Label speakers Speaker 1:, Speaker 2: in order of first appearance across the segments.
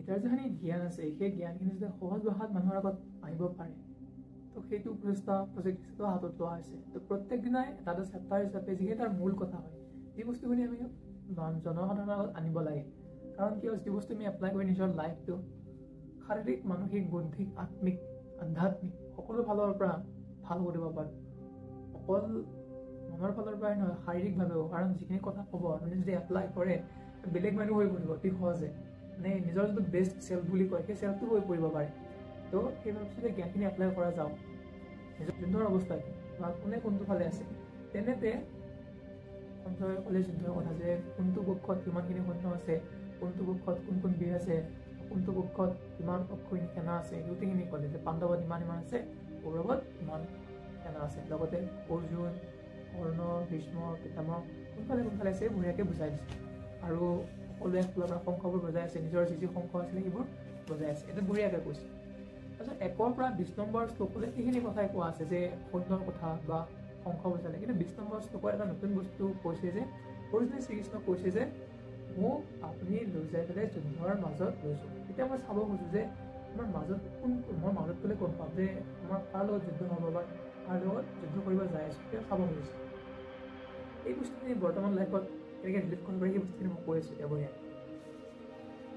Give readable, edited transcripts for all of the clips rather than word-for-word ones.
Speaker 1: গীতাৰ যিখিনি জ্ঞান আছে সেই জ্ঞানখিনি যাতে সহজ ভাষাত মানুহৰ আগত আহিব পাৰে তো সেইটো প্ৰজেক্ট হাতত লোৱা হৈছে তো প্ৰত্যেক দিনাই এটা চেপ্টাৰ হিচাপে যিখিনি তাৰ মূল কথা হয় যি বস্তুখিনি আমি জনসাধাৰণৰ আগত আনিব লাগে কাৰণ কিয় যি বস্তু আমি এপ্লাই কৰি নিজৰ লাইফটো শাৰীৰিক মানসিক বৌদ্ধিক আত্মিক আধ্যাত্মিক সকলো ফালৰ পৰা ভাল কৰিব পাৰোঁ অকল মনৰ ফালৰ পৰাই নহয় শাৰীৰিকভাৱেও কাৰণ যিখিনি কথা ক'ব আপুনি যদি এপ্লাই কৰে বেলেগ মানুহ হৈ পৰিব অতি সহজে মানে নিজৰ যিটো বেষ্ট চেল্ফ বুলি কয় সেই চেল্ফটো হৈ পৰিব পাৰে তো সেই ভাবিছোঁ জ্ঞানখিনি এপ্লাই কৰা যাওক নিজৰ যুদ্ধৰ অৱস্থা কি বা কোনে কোনটো ফালে আছে তেনেতে সঞ্জয়ে ক'লে যুদ্ধৰ কথা যে কোনটো পক্ষত কিমানখিনি সৈন্য আছে কোনটো পক্ষত কোন বীৰ আছে কোনটো পক্ষত কিমান অক্ষয়িনী সেনা আছে গোটেইখিনি ক'লে যে পাণ্ডৱত ইমান আছে কৌৰৱত ইমান সেনা আছে লগতে অৰ্জুন কৰ্ণ ভীষ্ম পিতামহ কোনফালে আছে বঢ়িয়াকৈ বুজাই দিছে আৰু সকলোৱে ফালৰ পৰা শংখবোৰ বজাই আছে নিজৰ যি শংখ আছিলে সেইবোৰ বজাই আছে এইটো বঢ়িয়াকৈ কৈছে তাৰপিছত 1 পৰা 20 নম্বৰ শ্লোকলৈ এইখিনি কথাই কোৱা আছে যে সৈন্যৰ কথা বা শংখ বজালে কিন্তু 20 নম্বৰ শ্লোকৰ এটা নতুন বস্তু কৈছে যে অৰ্জুনে শ্ৰীকৃষ্ণ কৈছে যে মোক আপুনি লৈ যাই পেলাই যুদ্ধৰ মাজত লৈছোঁ এতিয়া মই চাব খোজোঁ যে আমাৰ মাজত মই মাজত গ'লে গম পাম যে আমাৰ কাৰ লগত যুদ্ধ হ'ব বা কাৰ লগত যুদ্ধ কৰিব যাই আছোঁ তেওঁ চাব খুজিছোঁ এই বস্তুখিনি বৰ্তমান লাইফত কেনেকৈ ৰিলেট কৰিব পাৰি সেই বস্তুখিনি মই কৈ আছোঁ এতিয়া বঢ়িয়া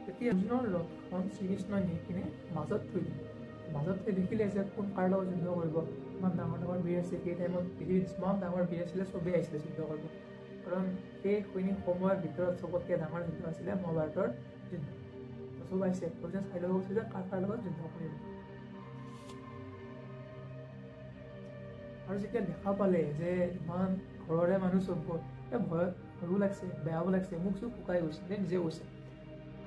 Speaker 1: তেতিয়া অৰ্জুনৰ ৰথখন শ্ৰীকৃষ্ণই নি কিনে মাজত থৈ দিলে মাজত থৈ দেখিলে যে কোন কাৰ লগত যুদ্ধ কৰিব ইমান ডাঙৰ বীৰ আছে সেই টাইমত পৃথিৱীত যিমান ডাঙৰ বীৰ আছিলে চবেই আহিছিলে যুদ্ধ কৰিব কাৰণ সেই সৈনিক সময়ৰ ভিতৰত চবতকৈ ডাঙৰ যুদ্ধ আছিলে মহাভাৰতৰ যুদ্ধ চব আহিছে অৰ্জুনে চাই ল'ব গৈছে যে কাৰ লগত যুদ্ধ কৰিব আৰু যেতিয়া দেখা পালে যে ইমান ঘৰৰে মানুহ চব ভয়ত ভয়ো লাগিছে বেয়াও লাগিছে মুখ চুখ শুকাই গৈছে নিজে কৈছে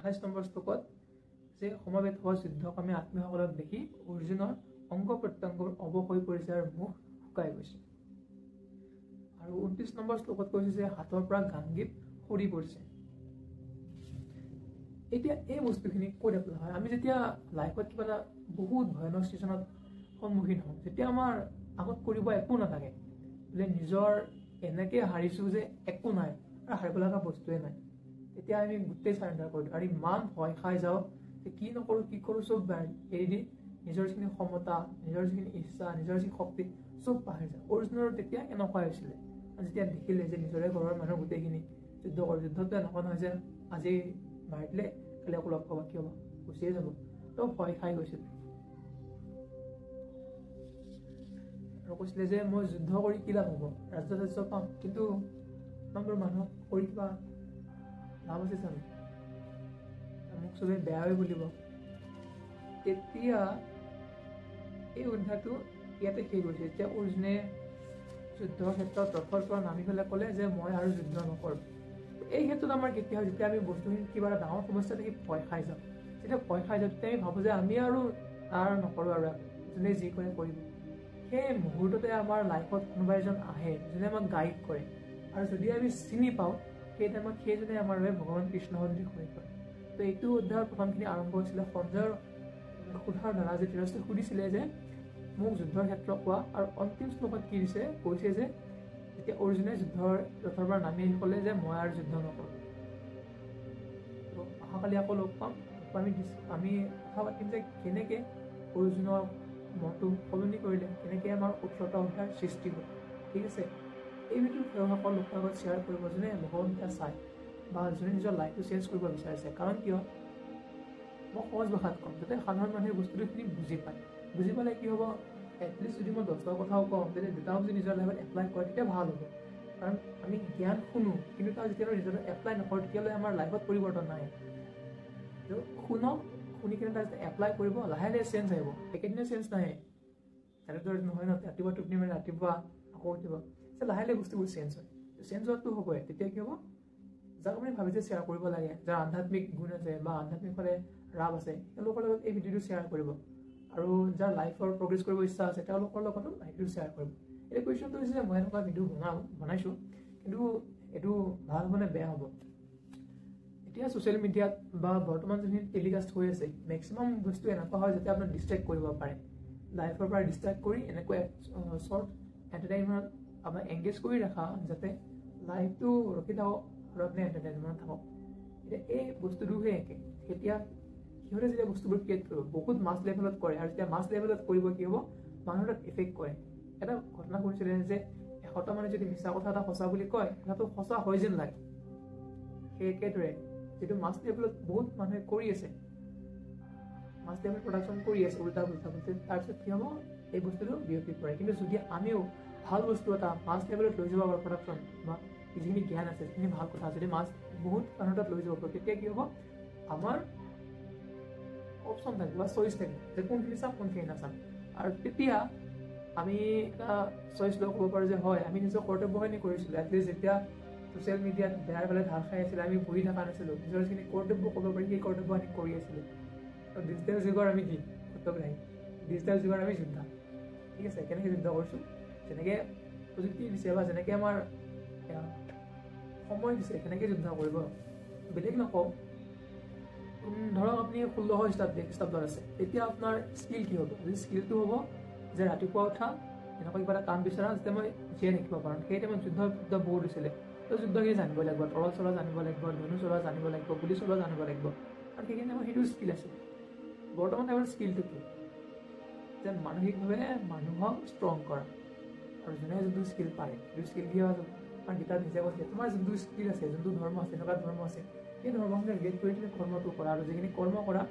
Speaker 1: 28 নম্বৰ শ্লোকত যে সমবেত হোৱা যুদ্ধকামী আত্মীয়সকলক দেখি অৰ্জুনৰ অংগ প্ৰত্যংগবোৰ অৱশ হৈ পৰিছে আৰু মুখ শুকাই গৈছে আৰু 29 নম্বৰ শ্লোকত কৈছে যে হাতৰ পৰা গান গীত সৰি পৰিছে এতিয়া এই বস্তুখিনি ক'ত এপ্লাই হয় আমি যেতিয়া লাইফত কিবা এটা বহুত ভয়ানক চিজনত সন্মুখীন হওঁ যেতিয়া আমাৰ আগত কৰিব একো নাথাকে যে নিজৰ এনেকৈ হাৰিছোঁ যে একো নাই আৰু হাৰিব লগা বস্তুৱে নাই তেতিয়া আমি গোটেই চাৰেণ্ডাৰ কৰি দিওঁ আৰু ইমান ভয় খাই যাওঁ যে কি কৰোঁ চব এৰি দি নিজৰ যিখিনি ক্ষমতা নিজৰ যিখিনি ইচ্ছা নিজৰ যি শক্তি চব পাহৰি যায় অৰ্জুনৰ তেতিয়া এনেকুৱা হৈছিলে যেতিয়া দেখিলে যে নিজৰে ঘৰৰ মানুহ গোটেইখিনি যুদ্ধ কৰে যুদ্ধটো এনেকুৱা নহয় যে আজি মাৰি দিলে কালি আকৌ লগ পাবা কি হ'ব গুচিয়ে যাব তো ভয় খাই গৈছিল আৰু কৈছিলে যে মই যুদ্ধ কৰি কি লাভ হ'ব ৰাজ্য পাম কিন্তু নম্বৰ মানুহক কৰি কিবা লাভ আছে জানো মোক চবেই বেয়া হৈ বুলিব তেতিয়া এই অধ্যায়টো ইয়াতে শেষ হৈছে এতিয়া অৰ্জুনে যুদ্ধৰ ক্ষেত্ৰত ৰথৰ পৰা নামি পেলাই ক'লে যে মই আৰু যুদ্ধ নকৰোঁ এই ক্ষেত্ৰত আমাৰ কেতিয়া হয় যেতিয়া আমি বস্তুখিনি কিবা এটা ডাঙৰ সমস্যা দেখি ভয় খাই যাওঁ যেতিয়া ভয় খাই যাওঁ তেতিয়া আমি ভাবোঁ যে আমি আৰু নকৰোঁ আৰু যোনে যি কৰে কৰিব সেই মুহূৰ্ততে আমাৰ লাইফত কোনোবা এজন আহে যোনে আমাক গাইড কৰে আৰু যদি আমি চিনি পাওঁ সেই টাইমত সেইজনে আমাৰ বাবে ভগৱান কৃষ্ণ সদৃশ হৈ পৰে তো এইটো অধ্যায়ৰ প্ৰথমখিনি আৰম্ভ হৈছিলে সঞ্জয়ৰ সোধাৰ দ্বাৰা যে তিৰস্তে সুধিছিলে যে মোক যুদ্ধৰ ক্ষেত্ৰ কোৱা আৰু অন্তিম শ্লোকত কি দিছে কৈছে যে যেতিয়া অৰ্জুনে যুদ্ধৰ ৰথৰ পৰা নামি আহি ক'লে যে মই আৰু যুদ্ধ নকৰোঁ তো অহাকালি আকৌ লগ পাম আমি কথা পাতিম যে কেনেকৈ অৰ্জুনৰ মনটো সলনি কৰিলে কেনেকৈ আমাৰ 18টা অধ্যায়ৰ সৃষ্টি হ'ল ঠিক আছে এই ভিডিঅ'টো সেইসকল লোকৰ আগত শ্বেয়াৰ কৰিব যোনে ভগৱান গীতা চায় বা যোনে নিজৰ লাইফটো চেঞ্জ কৰিব বিচাৰিছে কাৰণ কিয় মই সহজ ভাষাত কম যাতে সাধাৰণ মানুহে বস্তুটোখিনি বুজি পালে কি হ'ব এটলিষ্ট যদি মই 10টা কথাও কওঁ তেতিয়া দুটাও যদি নিজৰ লাইফত এপ্লাই কৰে তেতিয়া ভাল হ'ব কাৰণ আমি জ্ঞান শুনো কিন্তু তাৰ যেতিয়ালৈ নিজৰ এপ্লাই নকৰোঁ তেতিয়ালৈ আমাৰ লাইফত পৰিৱৰ্তন নাহে তো শুনক শুনি কিনে তাৰ যেতিয়া এপ্লাই কৰিব লাহে লাহে চেঞ্জ আহিব একেদিনে চেঞ্জ নাহে তেনেদৰে নহয় ন ৰাতিপুৱা টোপনি মাৰি ৰাতিপুৱা আকৌ উঠিব লাহে লাহে বস্তুবোৰ চেঞ্জ হয় চেঞ্জ হোৱাটো হ'বই তেতিয়া কি হ'ব যাক আপুনি ভাবিছে শ্বেয়াৰ কৰিব লাগে যাৰ আধ্যাত্মিক গুণ আছে বা আধ্যাত্মিক ফালে ৰাপ আছে তেওঁলোকৰ লগত এই ভিডিঅ'টো শ্বেয়াৰ কৰিব আৰু যাৰ লাইফৰ প্ৰগ্ৰেছ কৰিব ইচ্ছা আছে তেওঁলোকৰ লগতো ভিডিঅ' শ্বেয়াৰ কৰিব এতিয়া কুৱেশ্যনটো হৈছে যে মই এনেকুৱা ভিডিঅ' বনাইছোঁ কিন্তু এইটো ভাল হ'বনে বেয়া হ'ব এতিয়া ছ'চিয়েল মিডিয়াত বা বৰ্তমান যোনখিনি টেলিকাষ্ট হৈ আছে মেক্সিমাম বস্তু এনেকুৱা হয় যাতে আপোনাক ডিষ্ট্ৰেক্ট কৰিব পাৰে লাইফৰ পৰা ডিষ্ট্ৰেক্ট কৰি এনেকুৱা শ্বৰ্ট এণ্টাৰটেইনমেণ্ট আপোনাক এংগেজ কৰি ৰাখা যাতে লাইফটো ৰখি থাকক আৰু আপুনি এণ্টাৰটেইনমেণ্ট থাকক এতিয়া এই বস্তুটোহে একে সিহঁতে যেতিয়া বস্তুবোৰ ক্ৰিয়েট কৰিব বহুত মাছ লেভেলত কৰে আৰু যেতিয়া মাছ লেভেলত কৰিব কি হ'ব মানুহৰ তাত এফেক্ট কৰে এটা ঘটনা কৰিছিলে যে 100টা মানে যদি মিছা কথা এটা সঁচা বুলি কয় কথাটো সঁচা হয় যেন লাগে সেই একেদৰে যিটো মাছ লেভেলত বহুত মানুহে কৰি আছে মাছ লেভেল প্ৰডাকশ্যন কৰি আছে উল্টা তাৰপিছত কি হ'ব এই বস্তুটো বিয়পি পৰে কিন্তু যদি আমিও ভাল বস্তু এটা মাছ লেভেলত লৈ যাব পাৰোঁ প্ৰডাকশ্যন বা যিখিনি জ্ঞান আছে যিখিনি ভাল কথা যদি মাছ বহুত মানুহৰ তাত লৈ যাব পাৰোঁ তেতিয়া কি হ'ব আমাৰ অপশ্যন থাকিব বা চইচ থাকিব যে কোনখিনি চাম কোনখিনি নাচাম আৰু তেতিয়া আমি এটা চইচ লৈ ক'ব পাৰোঁ যে হয় আমি নিজৰ কৰ্তব্যখিনি কৰিছিলোঁ এটলিষ্ট যেতিয়া ছ'চিয়েল মিডিয়াত বেয়াৰ ফালে ঢাল খাই আছিলে আমি বহি থকা নাছিলোঁ নিজৰ যিখিনি কৰ্তব্য ক'ব পাৰি সেই কৰ্তব্য আমি কৰি আছিলোঁ আৰু ডিজিটেল যুগৰ আমি কি কৰ্তব্য নাই ডিজিটেল যুগৰ আমি যোদ্ধা ঠিক আছে কেনেকৈ যুদ্ধ কৰিছোঁ যেনেকৈ প্ৰযুক্তি দিছে বা যেনেকৈ আমাৰ সময় দিছে কেনেকৈ যুদ্ধ কৰিব বেলেগ নকওঁ ধৰক আপুনি 1600 খ্ৰীষ্টাব্দত আছে তেতিয়া আপোনাৰ স্কিল কি হ'ব স্কিলটো হ'ব যে ৰাতিপুৱা উঠা এনেকুৱা কিবা এটা কাম বিচৰা যাতে মই জীয়াই থাকিব পাৰোঁ সেই টাইমত যুদ্ধ বহুত হৈছিলে তো যুদ্ধখিনি জানিব লাগিব তৰল চলোৱা জানিব লাগিব ধনু চলোৱা জানিব লাগিব গুলি চলোৱা জানিব লাগিব আৰু সেইখিনি টাইমত সেইটো স্কিল আছিলে বৰ্তমান টাইমৰ স্কিলটো কি যে মানসিকভাৱে মানুহক ষ্ট্ৰং কৰা আৰু যোনে যোনটো স্কিল পাৰে সেইটো স্কিল কি হয় কাৰণ গীতাত নিজে কৈছে তোমাৰ যোনটো স্কিল আছে যোনটো ধৰ্ম আছে এনেকুৱা ধৰ্ম আছে সেই ধৰ্মখিনি ৰিলেট কৰি তুমি কৰ্মটো কৰা আৰু যিখিনি কৰ্ম কৰা